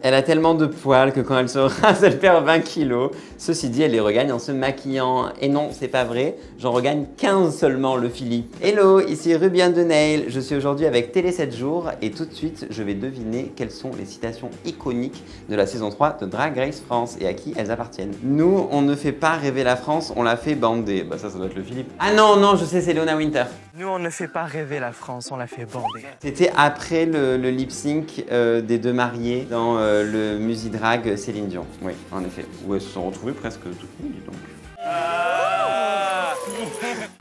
Elle a tellement de poils que quand elle se rase, elle perd 20 kilos. Ceci dit, elle les regagne en se maquillant. Et non, c'est pas vrai, j'en regagne 15 seulement, le Philippe. Hello, ici Ruby and the Nail. Je suis aujourd'hui avec Télé 7 jours et tout de suite, je vais deviner quelles sont les citations iconiques de la saison 3 de Drag Race France et à qui elles appartiennent. Nous, on ne fait pas rêver la France, on la fait bander. Bah ça doit être le Philippe. Ah non, non, je sais, c'est Léona Winter. Nous, on ne fait pas rêver la France, on la fait bander. C'était après le lip sync des deux mariés dans le Musidrag Céline Dion. Oui, en effet. Où elles se sont retrouvées presque toutes nues, dis donc.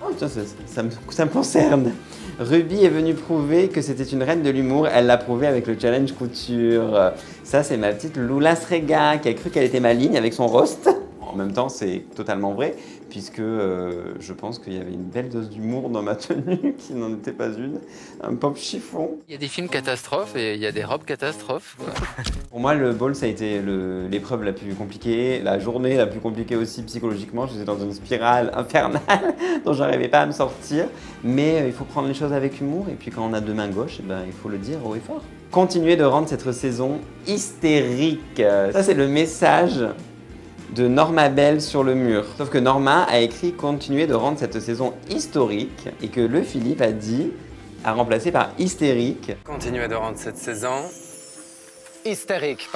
Oh tiens, ça me concerne. Ruby est venue prouver que c'était une reine de l'humour. Elle l'a prouvé avec le challenge couture. Ça, c'est ma petite Lula Srega qui a cru qu'elle était maligne avec son roast. En même temps, c'est totalement vrai, puisque je pense qu'il y avait une belle dose d'humour dans ma tenue, qui n'en était pas une. Un pop chiffon. Il y a des films catastrophes et il y a des robes catastrophes. Pour moi, le ball, ça a été l'épreuve la plus compliquée, la journée la plus compliquée aussi psychologiquement. J'étais dans une spirale infernale dont j'arrivais pas à me sortir. Mais il faut prendre les choses avec humour, et puis quand on a deux mains gauches, eh ben, il faut le dire haut et fort. Continuez de rendre cette saison hystérique. Ça, c'est le message de Norma Bell sur le mur. Sauf que Norma a écrit « Continuer de rendre cette saison historique » et que le Philippe a dit, a remplacé par « hystérique ». Continuez de rendre cette saison historique.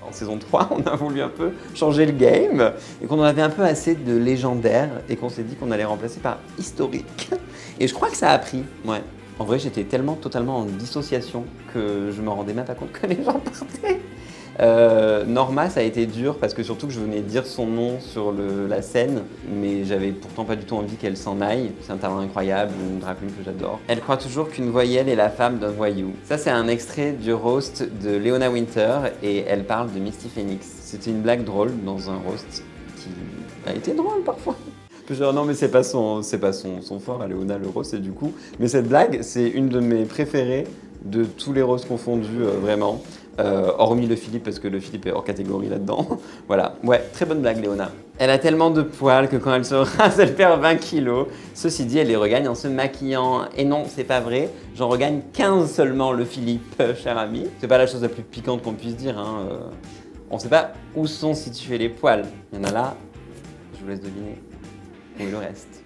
En saison 3, on a voulu un peu changer le game et qu'on en avait un peu assez de légendaire et qu'on s'est dit qu'on allait remplacer par « historique ». Et je crois que ça a pris, ouais. En vrai, j'étais tellement totalement en dissociation que je me rendais même pas compte que les gens partaient. Norma, ça a été dur parce que surtout que je venais dire son nom sur la scène, mais j'avais pourtant pas du tout envie qu'elle s'en aille. C'est un talent incroyable, une drag queen que j'adore. Elle croit toujours qu'une voyelle est la femme d'un voyou. Ça, c'est un extrait du roast de Léona Winter et elle parle de Misty Phoenix. C'était une blague drôle dans un roast qui a été drôle parfois. Genre, non mais c'est pas son fort à Léona le roast et du coup, mais cette blague c'est une de mes préférées de tous les roasts confondus vraiment. Hormis le Philippe, parce que le Philippe est hors catégorie là-dedans. Voilà, ouais, très bonne blague, Léona. Elle a tellement de poils que quand elle se rase, elle perd 20 kilos. Ceci dit, elle les regagne en se maquillant. Et non, c'est pas vrai, j'en regagne 15 seulement, le Philippe, cher ami. C'est pas la chose la plus piquante qu'on puisse dire, hein. On sait pas où sont situés les poils. Il y en a là, je vous laisse deviner où est le reste.